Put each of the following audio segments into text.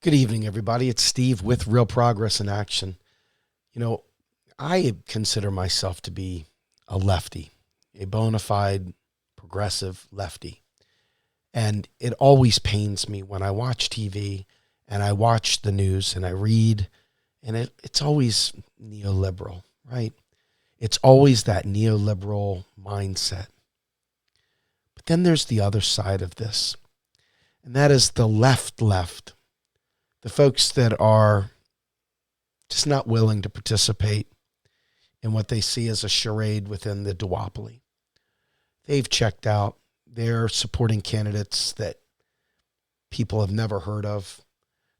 Good evening, everybody. It's Steve with Real Progress in Action. You know, I consider myself to be a lefty, a bona fide progressive lefty. And it always pains me when I watch TV and I watch the news and I read, and it's always neoliberal, right? It's always that neoliberal mindset. But then there's the other side of this, and that is the left. The folks that are just not willing to participate in what they see as a charade within the duopoly. They've checked out. They're supporting candidates that people have never heard of,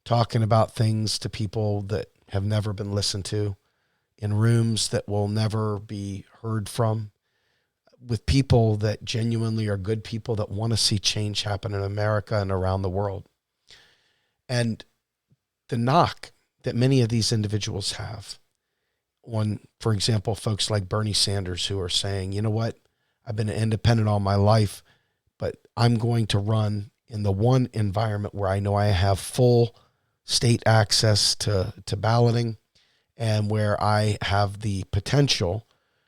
talking about things to people that have never been listened to, in rooms that will never be heard from, with people that genuinely are good people that want to see change happen in America and around the world. And the knock that many of these individuals have on, for example, folks like Bernie Sanders, who are saying, you know what, I've been independent all my life, but I'm going to run in the one environment where I know I have full state access to balloting and where I have the potential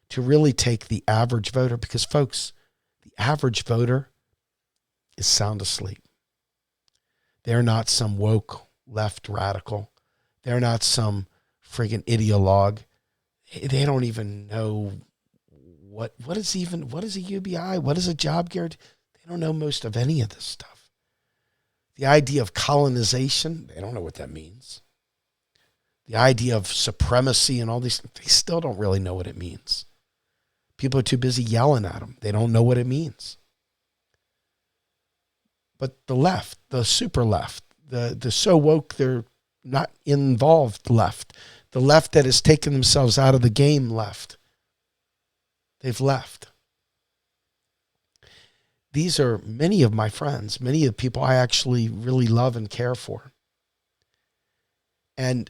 to really take the average voter, because, folks, the average voter is sound asleep. They're not some woke left radical. They're not some friggin' ideologue. They don't even know what is a UBI? What is a job guarantee? They don't know most of any of this stuff. The idea of colonization, they don't know what that means. The idea of supremacy and all these, they still don't really know what it means. People are too busy yelling at them. They don't know what it means. But the left, the super left, the so woke they're not involved left, the left that has taken themselves out of the game left, they've left. These are many of my friends, many of the people I actually really love and care for. And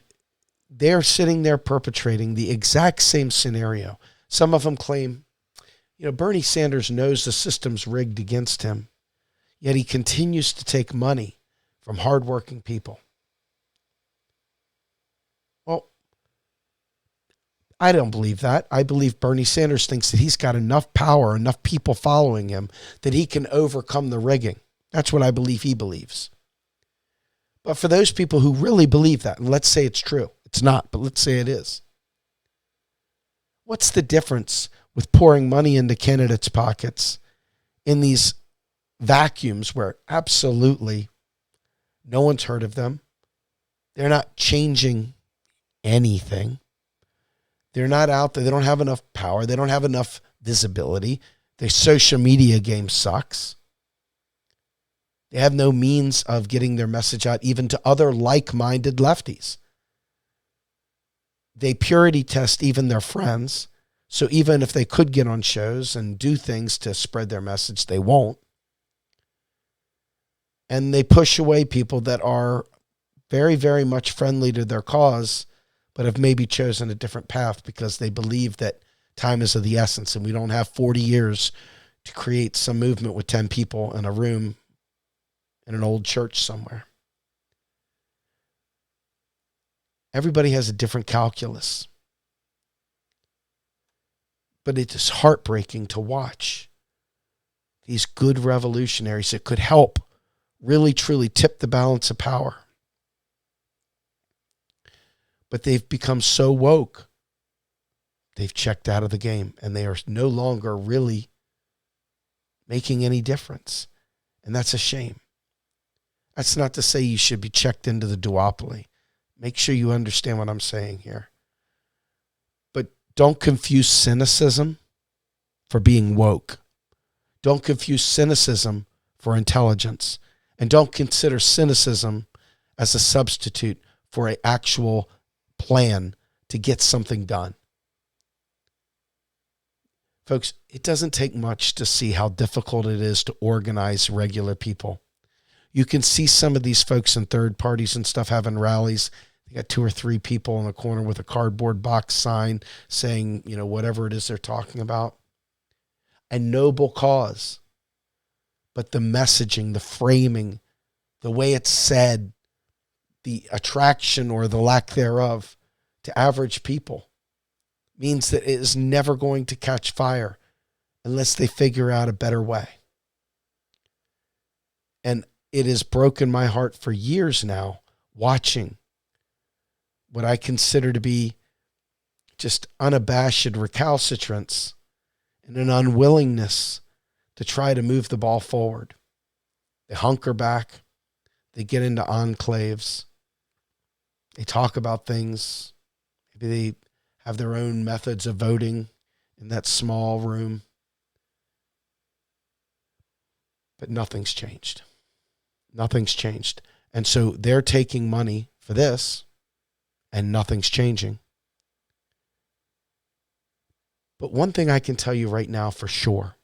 they're sitting there perpetrating the exact same scenario. Some of them claim, Bernie Sanders knows the system's rigged against him, yet he continues to take money from hardworking people. Well, I don't believe that. I believe Bernie Sanders thinks that he's got enough power, enough people following him, that he can overcome the rigging. That's what I believe he believes. But for those people who really believe that, and let's say it's true, it's not, but let's say it is. What's the difference with pouring money into candidates' pockets in these vacuums where absolutely no one's heard of them? They're not changing anything. They're not out there. They don't have enough power. They don't have enough visibility. Their social media game sucks. They have no means of getting their message out even to other like-minded lefties. They purity test even their friends. So even if they could get on shows and do things to spread their message, they won't. And they push away people that are very, very much friendly to their cause, but have maybe chosen a different path because they believe that time is of the essence and we don't have 40 years to create some movement with 10 people in a room in an old church somewhere. Everybody has a different calculus. But it is heartbreaking to watch these good revolutionaries that could help really, truly tip the balance of power. But they've become so woke, they've checked out of the game, and they are no longer really making any difference. And that's a shame. That's not to say you should be checked into the duopoly. Make sure you understand what I'm saying here. But don't confuse cynicism for being woke. Don't confuse cynicism for intelligence. And don't consider cynicism as a substitute for an actual plan to get something done. Folks, it doesn't take much to see how difficult it is to organize regular people. You can see some of these folks in third parties and stuff having rallies. They got 2 or 3 people in the corner with a cardboard box sign saying, whatever it is they're talking about. A noble cause. But the messaging, the framing, the way it's said, the attraction or the lack thereof to average people means that it is never going to catch fire unless they figure out a better way. And it has broken my heart for years now, watching what I consider to be just unabashed recalcitrance and an unwillingness to try to move the ball forward. They hunker back. They get into enclaves. They talk about things. Maybe they have their own methods of voting in that small room. But nothing's changed. Nothing's changed. And so they're taking money for this, and nothing's changing. But one thing I can tell you right now for sure,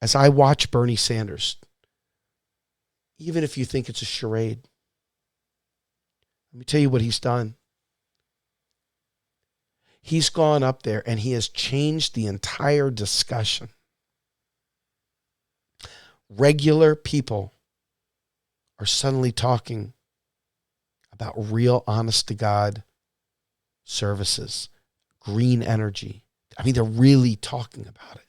as I watch Bernie Sanders, even if you think it's a charade, let me tell you what he's done. He's gone up there and he has changed the entire discussion. Regular people are suddenly talking about real, honest to God services, green energy. I mean, they're really talking about it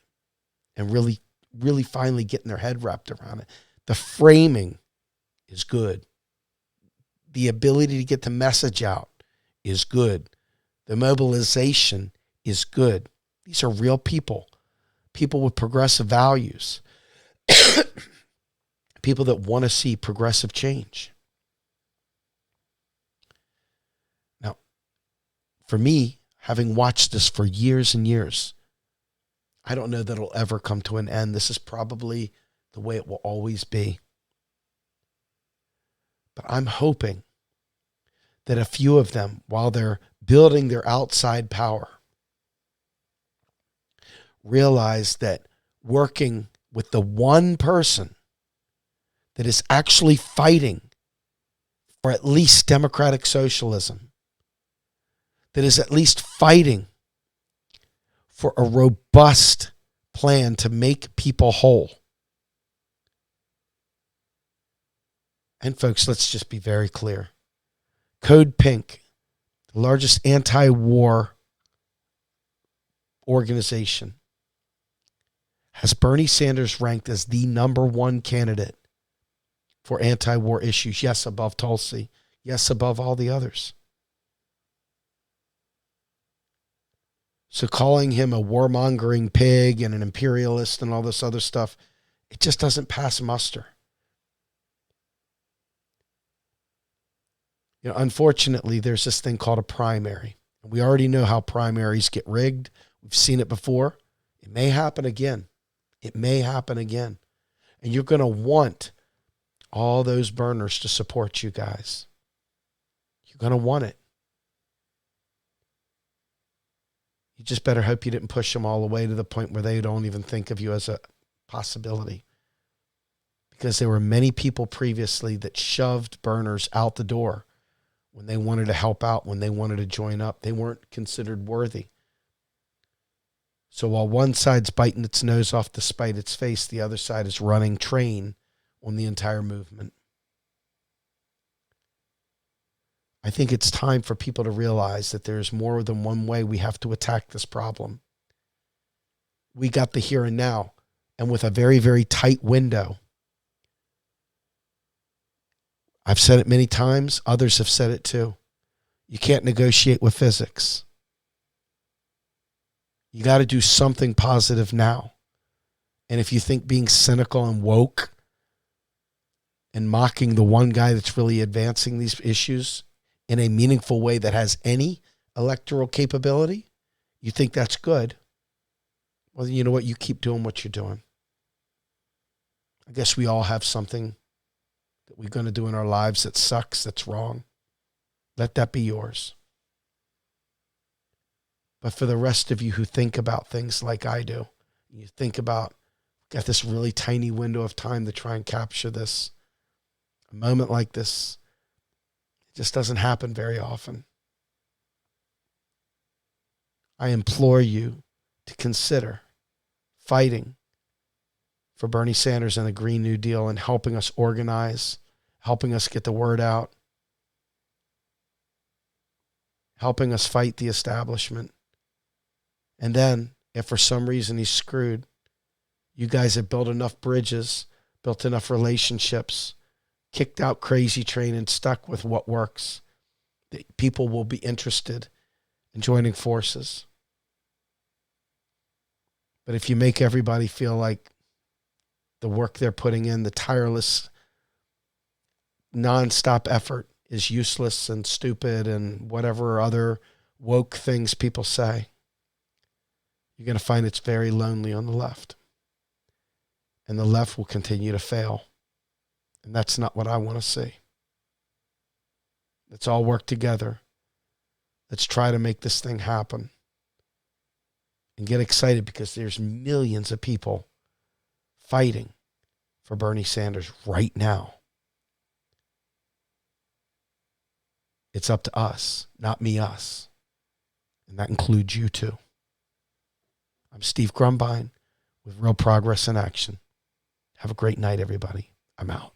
and really, really finally getting their head wrapped around it. The framing is good. The ability to get the message out is good. The mobilization is good. These are real people, people with progressive values, people that want to see progressive change. Now, for me, having watched this for years and years, I don't know that it'll ever come to an end. This is probably the way it will always be. But I'm hoping that a few of them, while they're building their outside power, realize that working with the one person that is actually fighting for at least democratic socialism, that is at least fighting for a robust plan to make people whole. And folks, let's just be very clear. Code Pink, the largest anti-war organization, has Bernie Sanders ranked as the number one candidate for anti-war issues. Yes, above Tulsi. Yes, above all the others. So calling him a warmongering pig and an imperialist and all this other stuff, it just doesn't pass muster. You know, unfortunately, there's this thing called a primary. And we already know how primaries get rigged. We've seen it before. It may happen again. It may happen again. And you're going to want all those burners to support you guys. You're going to want it. You just better hope you didn't push them all the way to the point where they don't even think of you as a possibility. Because there were many people previously that shoved burners out the door when they wanted to help out, when they wanted to join up. They weren't considered worthy. So while one side's biting its nose off to spite its face, the other side is running train on the entire movement. I think it's time for people to realize that there's more than one way we have to attack this problem. We got the here and now, and with a very, very tight window. I've said it many times. Others have said it too. You can't negotiate with physics. You got to do something positive now. And if you think being cynical and woke and mocking the one guy that's really advancing these issues in a meaningful way that has any electoral capability, you think that's good, well, you know what? You keep doing what you're doing. I guess we all have something that we're going to do in our lives that sucks, that's wrong. Let that be yours. But for the rest of you who think about things like I do, you think about, got this really tiny window of time to try and capture this, a moment like this, it just doesn't happen very often. I implore you to consider fighting for Bernie Sanders and the Green New Deal and helping us organize, helping us get the word out. helping us fight the establishment. And then, if for some reason he's screwed, you guys have built enough bridges, built enough relationships, kicked out Crazy Train and stuck with what works, that people will be interested in joining forces. But if you make everybody feel like the work they're putting in, the tireless, nonstop effort is useless and stupid and whatever other woke things people say, you're going to find it's very lonely on the left. And the left will continue to fail. And that's not what I want to see. Let's all work together. Let's try to make this thing happen. And get excited because there's millions of people fighting for Bernie Sanders right now. It's up to us, not me, us. And that includes you too. I'm Steve Grumbine with Real Progress in Action. Have a great night, everybody. I'm out.